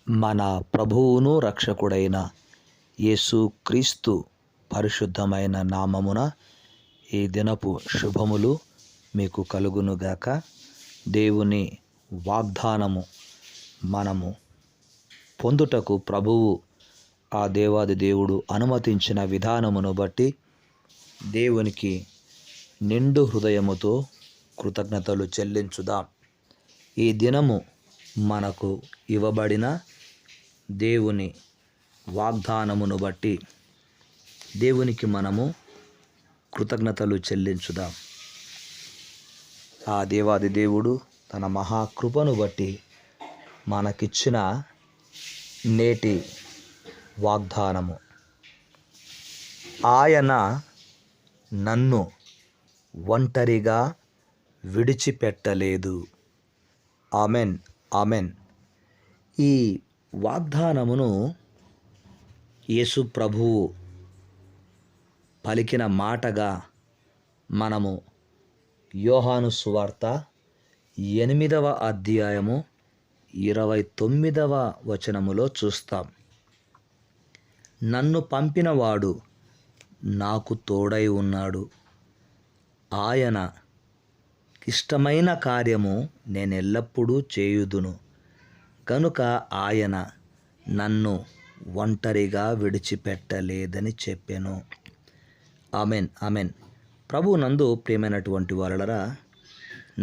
మన ప్రభువును రక్షకుడైన యేసుక్రీస్తు పరిశుద్ధమైన నామమున ఈ దినపు శుభములు మీకు కలుగునుగాక. దేవుని వాగ్దానము మనము పొందుటకు ప్రభువు ఆ దేవాది దేవుడు అనుమతించిన విధానమును బట్టి దేవునికి నిండు హృదయముతో కృతజ్ఞతలు చెల్లించుదాం. ఈ దినము మనకు ఇవ్వబడిన దేవుని వాగ్దానమును బట్టి దేవునికి మనము కృతజ్ఞతలు చెల్లించుదాం. ఆ దేవాది దేవుడు తన మహాకృపను బట్టి మనకిచ్చిన నేటి వాగ్దానము, ఆయన నన్ను ఒంటరిగా విడిచిపెట్టలేదు. Amen, amen. ఈ వాగ్దానమును యేసు ప్రభువు పలికిన మాటగా మనము యోహాను సువార్త 8వ అధ్యాయము 29వ వచనములో చూస్తాం. నన్ను పంపినవాడు నాకు తోడై ఉన్నాడు, ఆయన ఇష్టమైన కార్యము నేనెల్లప్పుడూ చేయుదును, కనుక ఆయన నన్ను ఒంటరిగా విడిచిపెట్టలేదని చెప్పెను. Amen, amen. ప్రభువునందు ప్రియమైనటువంటి వారలారా,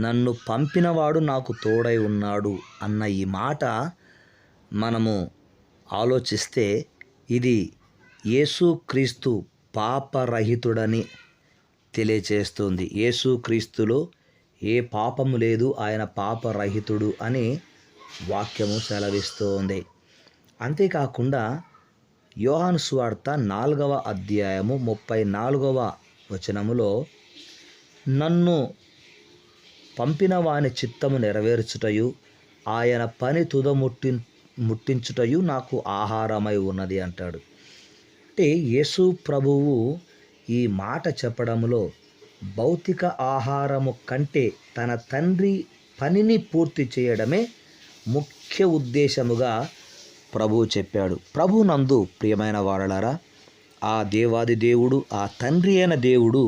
నన్ను పంపినవాడు నాకు తోడై ఉన్నాడు అన్న ఈ మాట మనము ఆలోచిస్తే ఇది యేసుక్రీస్తు పాపరహితుడని తెలియచేస్తుంది. యేసుక్రీస్తులో ఏ పాపము లేదు, ఆయన పాపరహితుడు అని వాక్యము సెలవిస్తోంది. అంతేకాకుండా యోహాను సువార్త 4వ అధ్యాయము 34వ వచనములో నన్ను పంపిన వాని చిత్తము నెరవేర్చుటయు ఆయన పని ముట్టించుటయు నాకు ఆహారమై ఉన్నది అంటాడు. అంటే యేసు ప్రభువు ఈ మాట చెప్పడంలో భౌతిక ఆహారము కంటే తన తండ్రి పనిని పూర్తి చేయడమే ముఖ్య ఉద్దేశముగా ప్రభువు చెప్పాడు. ప్రభువునందు ప్రియమైన వారలారా, ఆ దేవాది దేవుడు, ఆ తండ్రి అయిన దేవుడు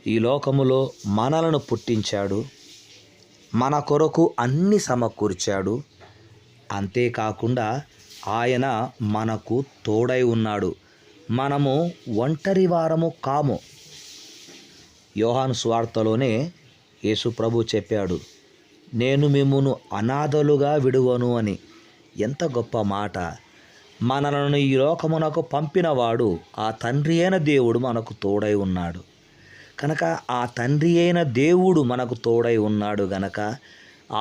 ఈ లోకములో మనలను పుట్టించాడు, మన కొరకు అన్ని సమకూర్చాడు. అంతేకాకుండా ఆయన మనకు తోడై ఉన్నాడు. మనము ఒంటరి వారము కాము. యోహాను సువార్తలోనే యేసు ప్రభు చెప్పాడు, నేను మిమ్మును అనాథలుగా విడువను అని. ఎంత గొప్ప మాట! మనలను ఈ లోకమునకు పంపినవాడు ఆ తండ్రి అయిన దేవుడు మనకు తోడై ఉన్నాడు కనుక, ఆ తండ్రి అయిన దేవుడు మనకు తోడై ఉన్నాడు గనక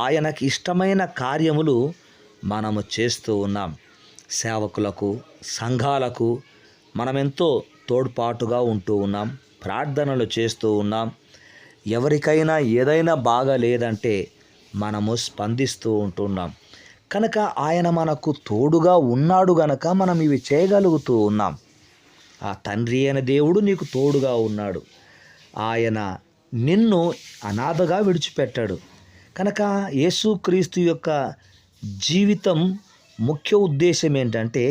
ఆయనకి ఇష్టమైన కార్యములు మనము చేస్తూ ఉన్నాం. సేవకులకు, సంఘాలకు మనమెంతో తోడ్పాటుగా ఉంటూ ఉన్నాం, ప్రార్థనలు చేస్తూ ఉన్నాం. ఎవరికైనా ఏదైనా బాగాలేదంటే మనము స్పందిస్తూ ఉంటున్నాం. కనుక ఆయన మనకు తోడుగా ఉన్నాడు గనక మనం ఇవి చేయగలుగుతూ ఉన్నాం. ఆ తండ్రి అయిన దేవుడు నీకు తోడుగా ఉన్నాడు. ఆయన నిన్ను అనాథగా విడిచిపెట్టాడు. కనుక యేసుక్రీస్తు యొక్క జీవితం ముఖ్య ఉద్దేశం ఏంటంటే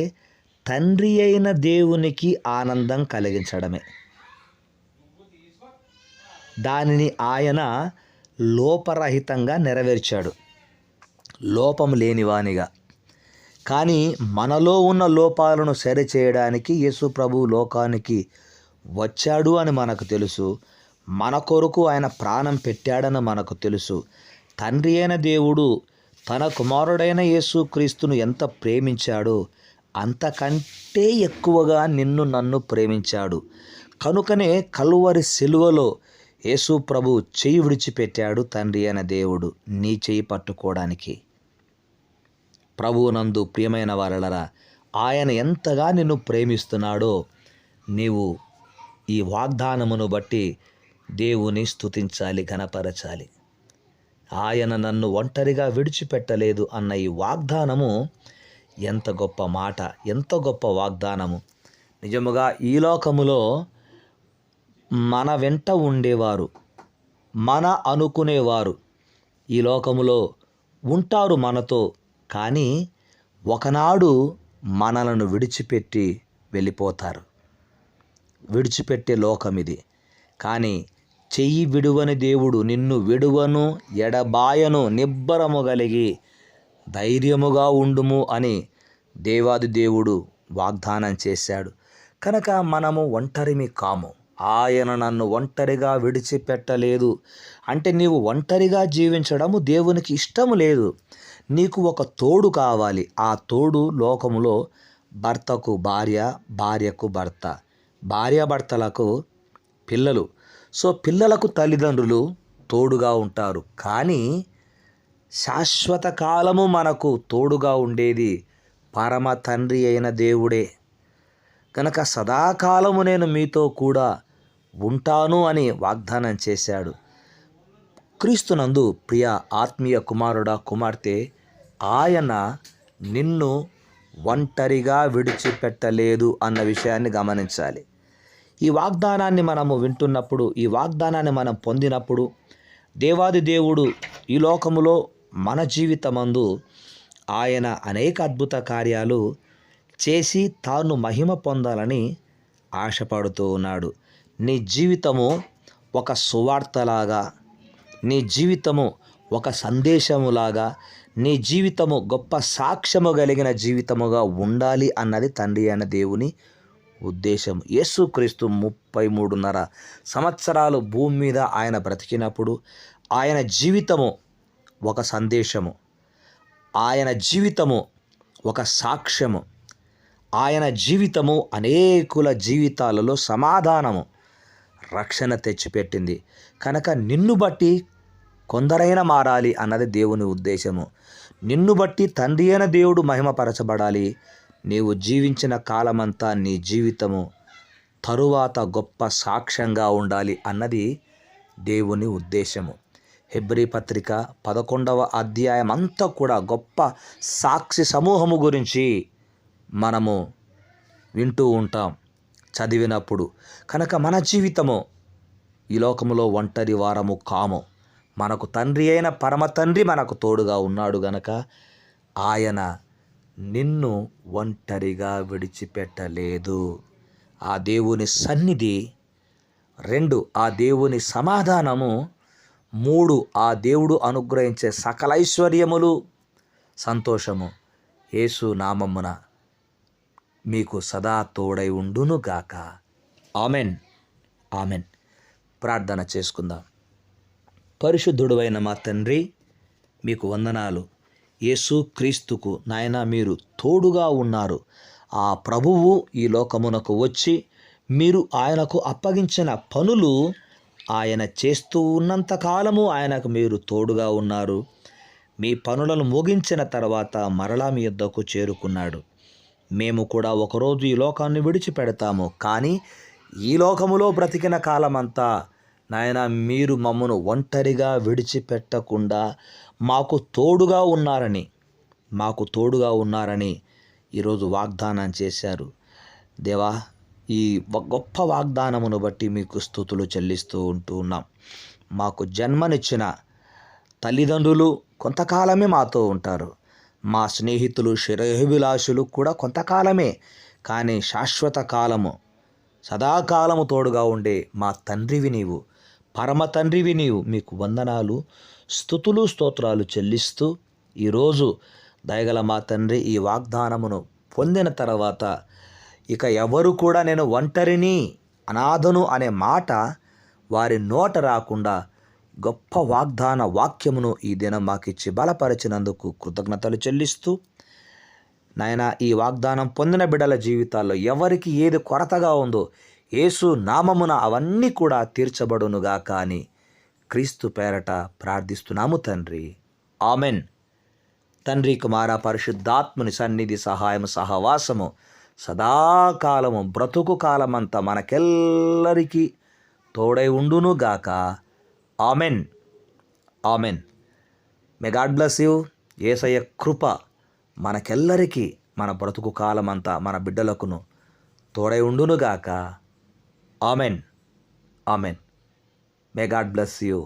తండ్రి అయిన దేవునికి ఆనందం కలిగించడమే. దానిని ఆయన లోపరహితంగా నెరవేర్చాడు, లోపం లేనివానిగా. కానీ మనలో ఉన్న లోపాలను సరిచేయడానికి యేసు ప్రభు లోకానికి వచ్చాడు అని మనకు తెలుసు. మన కొరకు ఆయన ప్రాణం పెట్టాడని మనకు తెలుసు. తండ్రి అయిన దేవుడు తన కుమారుడైన యేసుక్రీస్తును ఎంత ప్రేమించాడో అంతకంటే ఎక్కువగా నిన్ను నన్ను ప్రేమించాడు. కనుకనే కలువరి సిలువలో యేసు ప్రభు చెయ్యి విడిచిపెట్టాడు తండ్రి అయిన దేవుడు నీ చెయ్యి పట్టుకోవడానికి. ప్రభువునందు ప్రియమైన వారలారా, ఆయన ఎంతగా నిన్ను ప్రేమిస్తున్నాడో నీవు ఈ వాగ్దానమును బట్టి దేవుని స్తుతించాలి, ఘనపరచాలి. ఆయన నన్ను ఒంటరిగా విడిచిపెట్టలేదు అన్న ఈ వాగ్దానము ఎంత గొప్ప మాట, ఎంత గొప్ప వాగ్దానము. నిజముగా ఈ లోకములో మన వెంట ఉండేవారు, మన అనుకునేవారు ఈ లోకములో ఉంటారు మనతో, కానీ ఒకనాడు మనలను విడిచిపెట్టి వెళ్ళిపోతారు. విడిచిపెట్టే లోకం ఇది. కానీ చెయ్యి విడువని దేవుడు నిన్ను విడువను ఎడబాయను, నిబ్బరము కలిగి ధైర్యముగా ఉండుము అని దేవాది దేవుడు వాగ్దానం చేశాడు. కనుక మనము ఒంటరిమి కాము. ఆయన నన్ను ఒంటరిగా విడిచిపెట్టలేదు. అంటే నీవు ఒంటరిగా జీవించడము దేవునికి ఇష్టము లేదు. నీకు ఒక తోడు కావాలి. ఆ తోడు లోకములో భర్తకు భార్య, భార్యకు భర్త, భార్యాభర్తలకు పిల్లలు. సో పిల్లలకు తల్లిదండ్రులు తోడుగా ఉంటారు. కానీ శాశ్వత కాలము మనకు తోడుగా ఉండేది పరమ తండ్రి అయిన దేవుడే. కనుక సదాకాలము నేను మీతో కూడా ఉంటాను అని వాగ్దానం చేశాడు. క్రీస్తునందు ప్రియ ఆత్మీయ కుమారుడా, కుమార్తె, ఆయన నిన్ను ఒంటరిగా విడిచిపెట్టలేదు అన్న విషయాన్ని గమనించాలి. ఈ వాగ్దానాన్ని మనము వింటున్నప్పుడు, ఈ వాగ్దానాన్ని మనం పొందినప్పుడు, దేవాది దేవుడు ఈ లోకములో మన జీవితమందు ఆయన అనేక అద్భుత కార్యాలు చేసి తాను మహిమ పొందాలని ఆశపడుతూ ఉన్నాడు. నీ జీవితము ఒక సువార్తలాగా, నీ జీవితము ఒక సందేశములాగా, నీ జీవితము గొప్ప సాక్ష్యము కలిగిన జీవితముగా ఉండాలి అన్నది తండ్రి అయిన దేవుని ఉద్దేశం. యేసుక్రీస్తు 33.5 సంవత్సరాలు భూమి మీద ఆయన బ్రతికినప్పుడు ఆయన జీవితము ఒక సందేశము, ఆయన జీవితము ఒక సాక్ష్యము, ఆయన జీవితము అనేకుల జీవితాలలో సమాధానము, రక్షణ తెచ్చిపెట్టింది. కనుక నిన్ను బట్టి కొందరైనా మారాలి అన్నది దేవుని ఉద్దేశము. నిన్ను బట్టి తండ్రి అయిన దేవుడు మహిమపరచబడాలి. నీవు జీవించిన కాలమంతా నీ జీవితము తరువాత గొప్ప సాక్ష్యంగా ఉండాలి అన్నది దేవుని ఉద్దేశము. హెబ్రీ పత్రిక 11వ అధ్యాయం అంతా కూడా గొప్ప సాక్షి సమూహము గురించి మనము వింటూ ఉంటాం చదివినప్పుడు. కనుక మన జీవితము ఈ లోకములో ఒంటరి వారము కాము. మనకు తండ్రి అయిన పరమ తండ్రి మనకు తోడుగా ఉన్నాడు. గనక ఆయన నిన్ను ఒంటరిగా విడిచిపెట్టలేదు. ఆ దేవుని సన్నిధి, 2 ఆ దేవుని సమాధానము, 3 ఆ దేవుడు అనుగ్రహించే సకల ఐశ్వర్యములు, సంతోషము యేసు నామమున మీకు సదా తోడై ఉండునుగాక. Amen, amen. ప్రార్థన చేసుకుందాం. పరిశుద్ధుడైన మా తండ్రి, మీకు వందనాలు. యేసు క్రీస్తుకు నాయన మీరు తోడుగా ఉన్నారు. ఆ ప్రభువు ఈ లోకమునకు వచ్చి మీరు ఆయనకు అప్పగించిన పనులు ఆయన చేస్తూ ఉన్నంత కాలము ఆయనకు మీరు తోడుగా ఉన్నారు. మీ పనులను ముగించిన తర్వాత మరలా మీ యొద్దకు చేరుకున్నాడు. మేము కూడా ఒకరోజు ఈ లోకాన్ని విడిచిపెడతాము. కానీ ఈ లోకములో బ్రతికిన కాలమంతా నాయన మీరు మమ్మను ఒంటరిగా విడిచిపెట్టకుండా మాకు తోడుగా ఉన్నారని ఈరోజు వాగ్దానం చేశారు. దేవా, ఈ గొప్ప వాగ్దానమును బట్టి మీకు స్తుతులు చెల్లిస్తూ ఉంటున్నాం. మాకు జన్మనిచ్చిన తల్లిదండ్రులు కొంతకాలమే మాతో ఉంటారు. మా స్నేహితులు, శ్రేయోభిలాషులు కూడా కొంతకాలమే. కానీ శాశ్వత కాలము, సదాకాలము తోడుగా ఉండే మా తండ్రివి నీవు, పరమ తండ్రివి నీవు. మీకు వందనాలు, స్తుతులు, స్తోత్రాలు చెల్లిస్తూ ఈరోజు దయగల మా తండ్రి ఈ వాగ్దానమును పొందిన తర్వాత ఇక ఎవరు కూడా నేను ఒంటరిని, అనాథను అనే మాట వారి నోట రాకుండా గొప్ప వాగ్దాన వాక్యమును ఈ దినం మాకిచ్చి బలపరిచినందుకు కృతజ్ఞతలు చెల్లిస్తూ నాయన, ఈ వాగ్దానం పొందిన బిడ్డల జీవితాల్లో ఎవరికి ఏది కొరతగా ఉందో యేసు నామమున అవన్నీ కూడా తీర్చబడునుగాక అని క్రీస్తు పేరట ప్రార్థిస్తున్నాము తండ్రి. ఆమెన్. తండ్రి, కుమార, పరిశుద్ధాత్ముని సన్నిధి, సహాయము, సహవాసము సదాకాలము, బ్రతుకు కాలమంతా మనకెల్లరికీ తోడై ఉండునుగాక. Amen, amen. May God bless you. Yesayya కృప మనకెల్లరికీ మన బ్రతుకు కాలమంతా మన బిడ్డలకును తోడై ఉండునుగాక. Amen, amen. May God bless you.